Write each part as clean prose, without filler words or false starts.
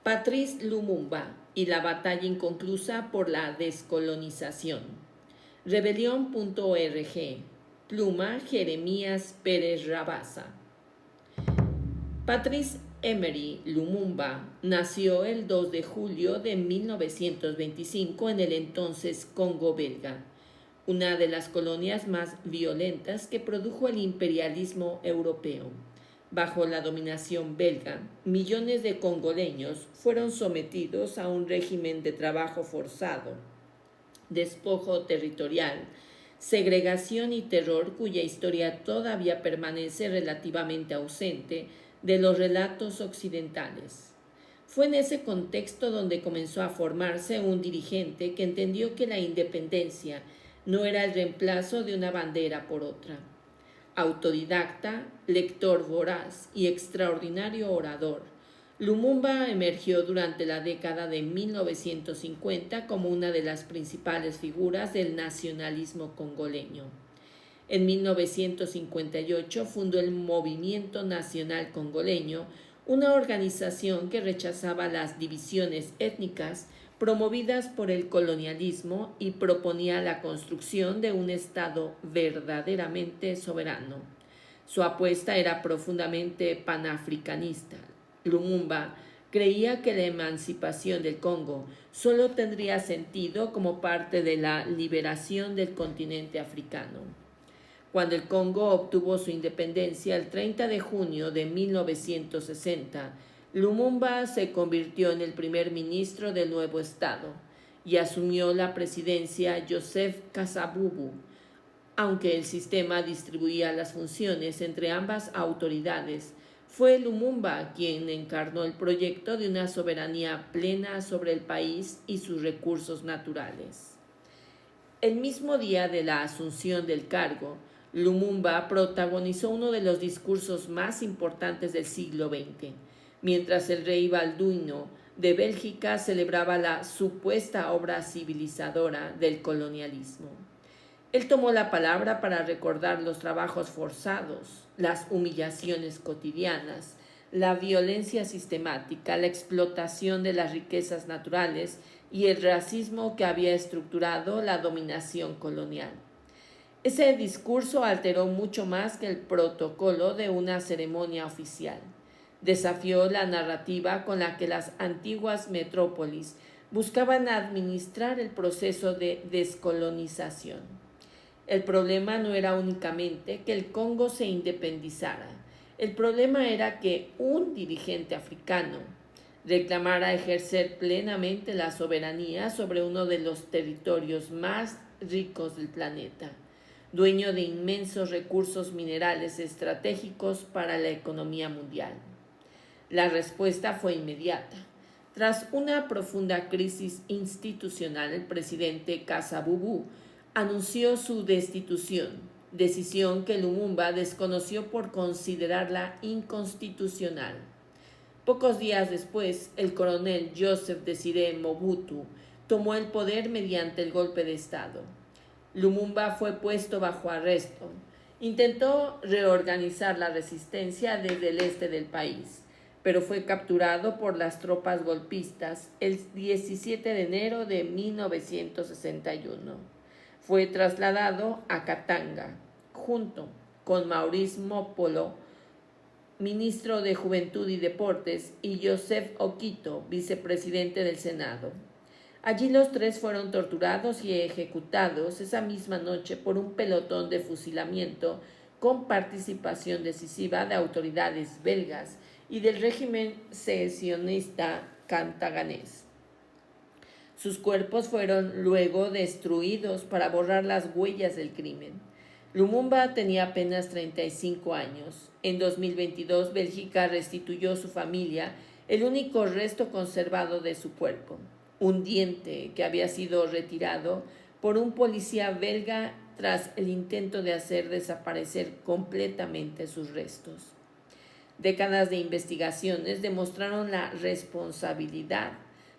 Patrice Lumumba y la batalla inconclusa por la descolonización. Rebelión.org. Pluma Jeremías Pérez Rabasa. Patrice Emery Lumumba nació el 2 de julio de 1925 en el entonces Congo belga, una de las colonias más violentas que produjo el imperialismo europeo. Bajo la dominación belga, millones de congoleños fueron sometidos a un régimen de trabajo forzado, despojo territorial, segregación y terror cuya historia todavía permanece relativamente ausente de los relatos occidentales. Fue en ese contexto donde comenzó a formarse un dirigente que entendió que la independencia no era el reemplazo de una bandera por otra. Autodidacta, lector voraz y extraordinario orador, Lumumba emergió durante la década de 1950 como una de las principales figuras del nacionalismo congoleño. En 1958 fundó el Movimiento Nacional Congoleño, una organización que rechazaba las divisiones étnicas promovidas por el colonialismo y proponía la construcción de un Estado verdaderamente soberano. Su apuesta era profundamente panafricanista. Lumumba creía que la emancipación del Congo solo tendría sentido como parte de la liberación del continente africano. Cuando el Congo obtuvo su independencia el 30 de junio de 1960, Lumumba se convirtió en el primer ministro del nuevo Estado y asumió la presidencia Joseph Kasavubu, aunque el sistema distribuía las funciones entre ambas autoridades. Fue Lumumba quien encarnó el proyecto de una soberanía plena sobre el país y sus recursos naturales. El mismo día de la asunción del cargo, Lumumba protagonizó uno de los discursos más importantes del siglo XX, mientras el rey Balduino de Bélgica celebraba la supuesta obra civilizadora del colonialismo. Él tomó la palabra para recordar los trabajos forzados, las humillaciones cotidianas, la violencia sistemática, la explotación de las riquezas naturales y el racismo que había estructurado la dominación colonial. Ese discurso alteró mucho más que el protocolo de una ceremonia oficial. Desafió la narrativa con la que las antiguas metrópolis buscaban administrar el proceso de descolonización. El problema no era únicamente que el Congo se independizara. El problema era que un dirigente africano reclamara ejercer plenamente la soberanía sobre uno de los territorios más ricos del planeta, dueño de inmensos recursos minerales estratégicos para la economía mundial. La respuesta fue inmediata. Tras una profunda crisis institucional, el presidente Kasavubu anunció su destitución, decisión que Lumumba desconoció por considerarla inconstitucional. Pocos días después, el coronel Joseph Désiré Mobutu tomó el poder mediante el golpe de Estado. Lumumba fue puesto bajo arresto. Intentó reorganizar la resistencia desde el este del país, pero fue capturado por las tropas golpistas el 17 de enero de 1961. Fue trasladado a Katanga, junto con Maurice Mopolo, ministro de Juventud y Deportes, y Joseph Okito, vicepresidente del Senado. Allí los tres fueron torturados y ejecutados esa misma noche por un pelotón de fusilamiento con participación decisiva de autoridades belgas y del régimen secesionista cantaganés. Sus cuerpos fueron luego destruidos para borrar las huellas del crimen. Lumumba tenía apenas 35 años. En 2022, Bélgica restituyó a su familia el único resto conservado de su cuerpo, un diente que había sido retirado por un policía belga tras el intento de hacer desaparecer completamente sus restos. Décadas de investigaciones demostraron la responsabilidad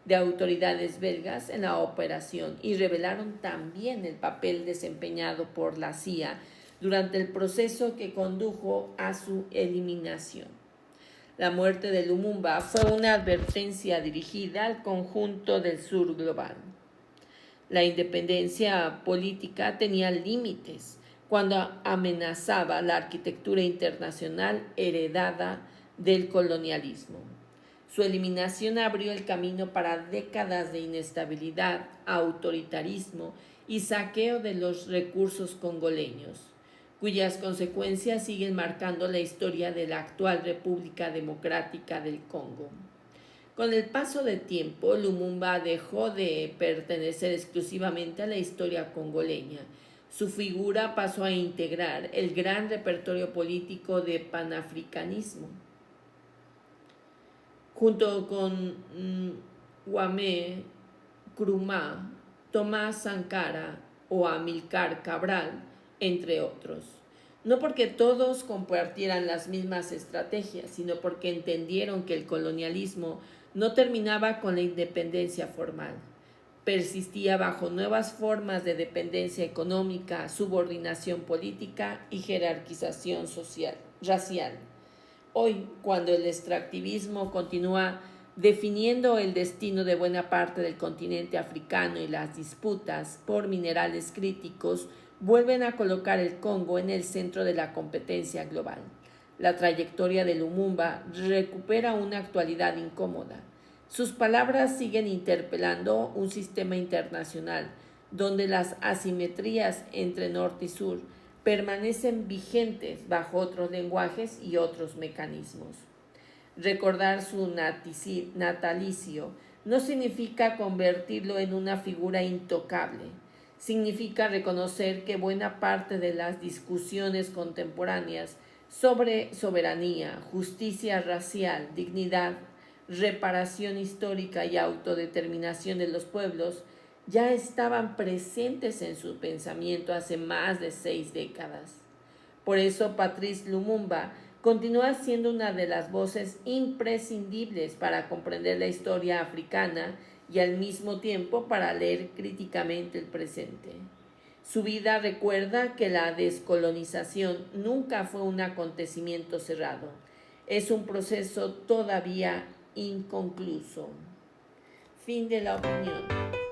de autoridades belgas en la operación y revelaron también el papel desempeñado por la CIA durante el proceso que condujo a su eliminación. La muerte de Lumumba fue una advertencia dirigida al conjunto del sur global. La independencia política tenía límites cuando amenazaba la arquitectura internacional heredada del colonialismo. Su eliminación abrió el camino para décadas de inestabilidad, autoritarismo y saqueo de los recursos congoleños, cuyas consecuencias siguen marcando la historia de la actual República Democrática del Congo. Con el paso del tiempo, Lumumba dejó de pertenecer exclusivamente a la historia congoleña. Su figura pasó a integrar el gran repertorio político de panafricanismo. Junto con Kwame Nkrumah, Thomas Sankara o Amilcar Cabral, entre otros. No porque todos compartieran las mismas estrategias, sino porque entendieron que el colonialismo no terminaba con la independencia formal. Persistía bajo nuevas formas de dependencia económica, subordinación política y jerarquización racial. Hoy, cuando el extractivismo continúa definiendo el destino de buena parte del continente africano y las disputas por minerales críticos vuelven a colocar el Congo en el centro de la competencia global. La trayectoria de Lumumba recupera una actualidad incómoda. Sus palabras siguen interpelando un sistema internacional donde las asimetrías entre norte y sur permanecen vigentes bajo otros lenguajes y otros mecanismos. Recordar su natalicio no significa convertirlo en una figura intocable. Significa reconocer que buena parte de las discusiones contemporáneas sobre soberanía, justicia racial, dignidad, reparación histórica y autodeterminación de los pueblos ya estaban presentes en su pensamiento hace más de 6 décadas. Por eso Patrice Lumumba continúa siendo una de las voces imprescindibles para comprender la historia africana y al mismo tiempo para leer críticamente el presente. Su vida recuerda que la descolonización nunca fue un acontecimiento cerrado, es un proceso todavía inconcluso. Fin de la opinión.